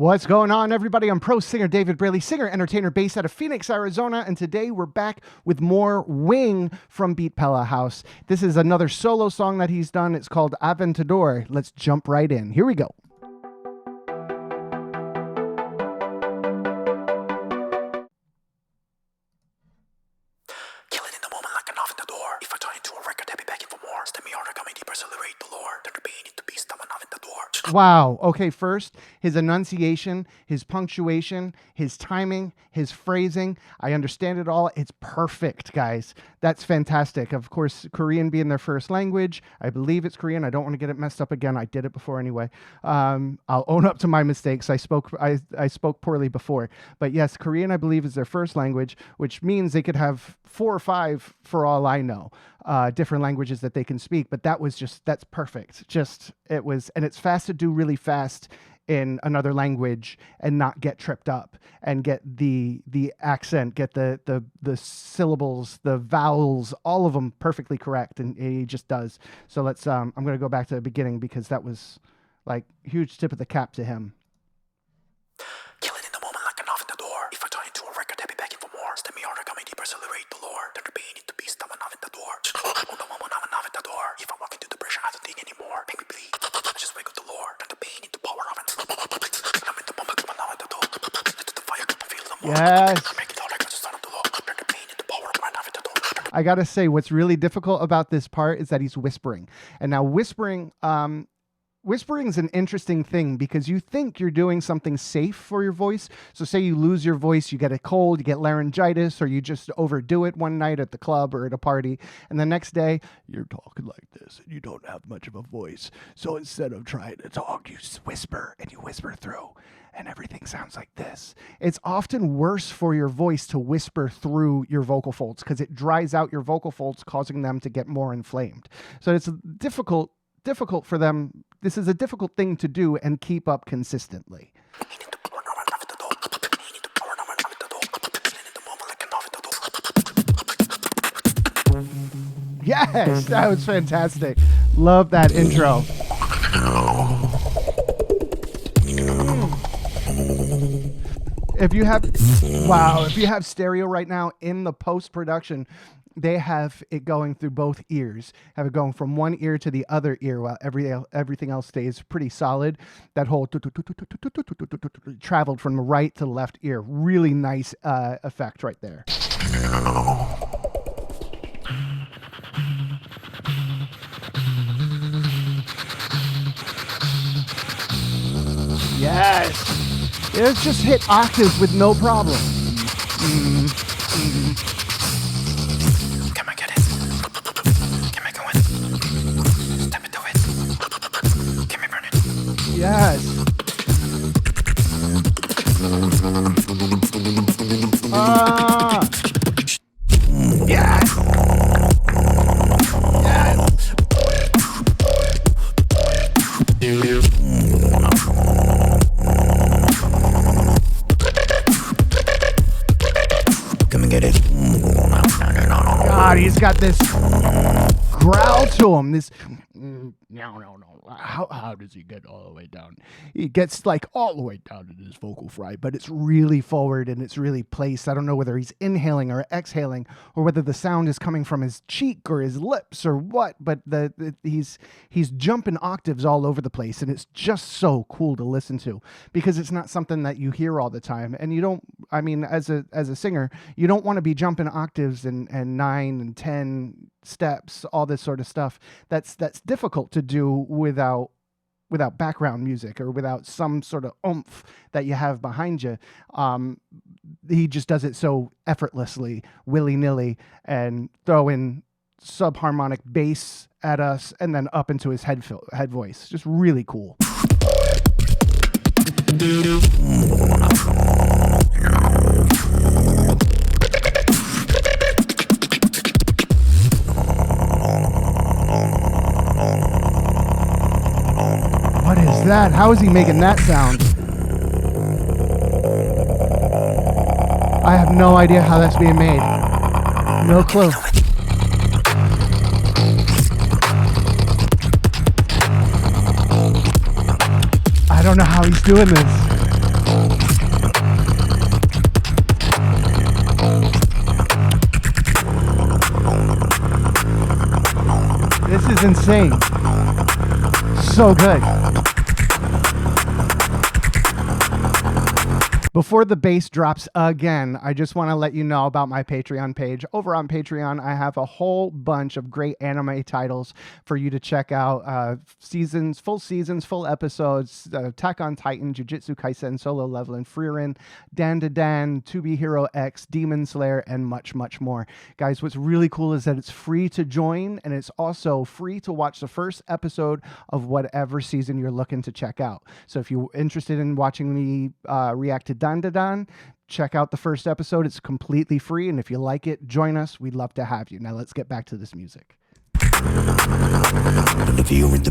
What's going on, everybody? I'm pro singer David Braley, singer, entertainer based out of Phoenix, Arizona, and today we're back with more Wing from BeatPellaHouse. This is another solo song that he's done. It's called Aventador. Let's jump right in. Here we go. Killing in the moment like an Aventador. If I turn into a record, I'll be begging for more. Step me harder, coming deeper, accelerate the lore. Turn the pain into beast, I'm an Aventador. Wow. Okay, first, his enunciation, his punctuation, his timing, his phrasing. I understand it all. It's perfect, guys. That's fantastic. Of course, Korean being their first language. I believe it's Korean. I don't want to get it messed up again. I did it before anyway. I'll own up to my mistakes. I spoke poorly before. But yes, Korean, I believe, is their first language, which means they could have 4 or 5, for all I know, different languages that they can speak. But that's perfect. And it's fast to do really fast in another language and not get tripped up and get the accent, get the syllables, the vowels, all of them perfectly correct. And he just does. So let's, I'm going to go back to the beginning because that was like huge tip of the cap to him. Killing in the moment like an Aventador. If I turn into a record, I'll be begging for more. Step me harder, coming deeper, accelerate the lore. Turn the pain into beast, I'm an Aventador. On the moment, I'm an Aventador. If I walk into the pressure, I don't think anymore. Make me bleed. I just wake up the lore. Turn the pain into power of it. I'm in the moment, I'm an Aventador. Into the fire, I feel the more. Yes. I make it all like I just started to look. Turn the pain into power of an Aventador. I got to say, what's really difficult about this part is that he's whispering. And now whispering is an interesting thing because you think you're doing something safe for your voice. So say you lose your voice, you get a cold, you get laryngitis, or you just overdo it one night at the club or at a party. And the next day, you're talking like this and you don't have much of a voice. So instead of trying to talk, you whisper and you whisper through. And everything sounds like this. It's often worse for your voice to whisper through your vocal folds because it dries out your vocal folds, causing them to get more inflamed. So it's difficult for them. This is a difficult thing to do and keep up consistently. Yes, that was fantastic. Love that intro. If you have stereo right now in the post-production, they have it going through both ears, have it going from one ear to the other ear while everything else stays pretty solid. That whole traveled from the right to the left ear. Really nice effect right there. Yes. It's just hit octaves with no problem. Can I get it? Can I go in? Step into it. Can we burn it? Yes. Yes. Yes. God, he's got this growl to him. This no. How does he get all the way down? He gets like all the way down to his vocal fry, but it's really forward and it's really placed. I don't know whether he's inhaling or exhaling or whether the sound is coming from his cheek or his lips or what, but he's jumping octaves all over the place, and it's just so cool to listen to because it's not something that you hear all the time. And you don't, I mean, as a singer, you don't want to be jumping octaves and 9 and 10 steps, all this sort of stuff. That's difficult to do without background music or without some sort of oomph that you have behind you. He just does it so effortlessly, willy-nilly, and throw in subharmonic bass at us and then up into his head voice. Just really cool. What is that? How is he making that sound? I have no idea how that's being made. No clue. I don't know how he's doing this. insane. So good. Before the bass drops again, I just want to let you know about my Patreon page. Over on Patreon, I have a whole bunch of great anime titles for you to check out. Full seasons, full episodes, Attack on Titan, Jujutsu Kaisen, Solo Leveling, Frieren, Dan to Dan, To Be Hero X, Demon Slayer, and much, much more. Guys, what's really cool is that it's free to join, and it's also free to watch the first episode of whatever season you're looking to check out. So if you're interested in watching me react to Dan to Dan, check out the first episode. It's completely free, and if you like it, join us. We'd love to have you. Now let's get back to this music.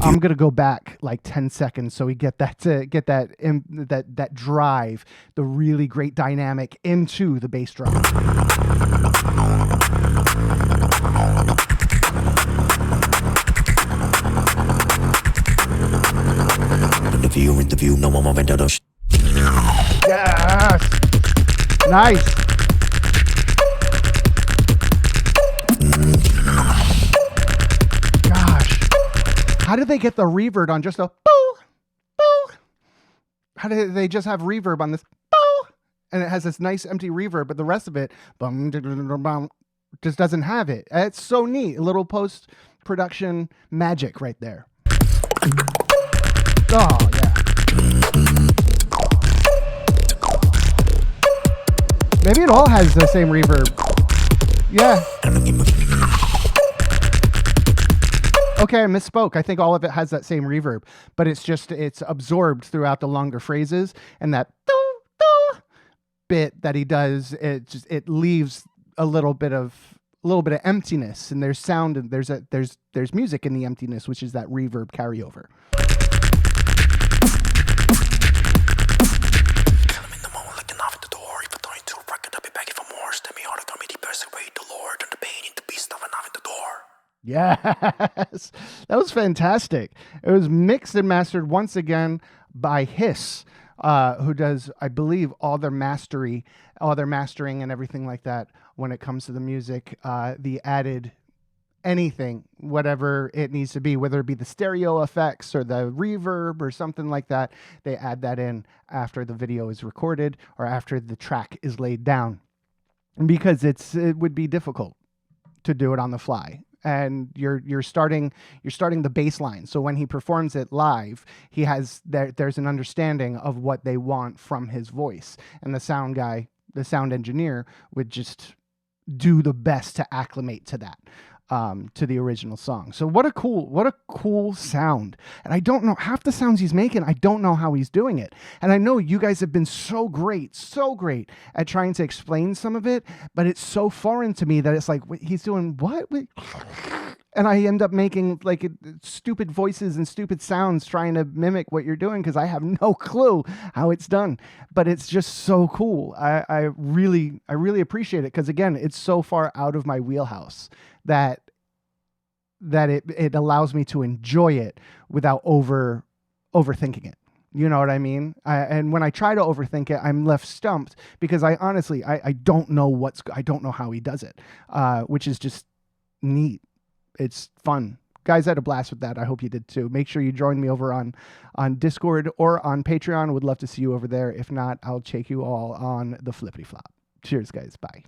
I'm gonna go back like 10 seconds so we get that that drive, the really great dynamic into the bass drum. Interview, no more Aventador. Yes! Nice! Gosh. How did they get the reverb on just a boo? Boo? How did they just have reverb on this boo? And it has this nice empty reverb, but the rest of it just doesn't have it. It's so neat. A little post-production magic right there. Oh, yeah. Maybe it all has the same reverb. Yeah. Okay, I misspoke. I think all of it has that same reverb, but it's absorbed throughout the longer phrases, and that bit that he does, it leaves a little bit of emptiness, and there's sound, and there's music in the emptiness, which is that reverb carryover. Yes, that was fantastic. It was mixed and mastered once again by Hiss, who does, I believe, all their mastering and everything like that when it comes to the music. The added anything, whatever it needs to be, whether it be the stereo effects or the reverb or something like that, they add that in after the video is recorded or after the track is laid down, because it would be difficult to do it on the fly. And you're starting the bass line. So when he performs it live, there's an understanding of what they want from his voice. And the sound engineer would just do the best to acclimate to that, to the original song. So what a cool sound. And I don't know, half the sounds he's making, I don't know how he's doing it. And I know you guys have been so great at trying to explain some of it, but it's so foreign to me that it's like, he's doing what? And I end up making like stupid voices and stupid sounds trying to mimic what you're doing, because I have no clue how it's done. But it's just so cool. I really appreciate it, because again, it's so far out of my wheelhouse that it allows me to enjoy it without overthinking it. You know what I mean? And when I try to overthink it, I'm left stumped, because I honestly don't know I don't know how he does it, which is just neat. It's fun. Guys, I had a blast with that. I hope you did too. Make sure you join me over on Discord or on Patreon. Would love to see you over there. If not, I'll check you all on the flippity flop. Cheers, guys. Bye.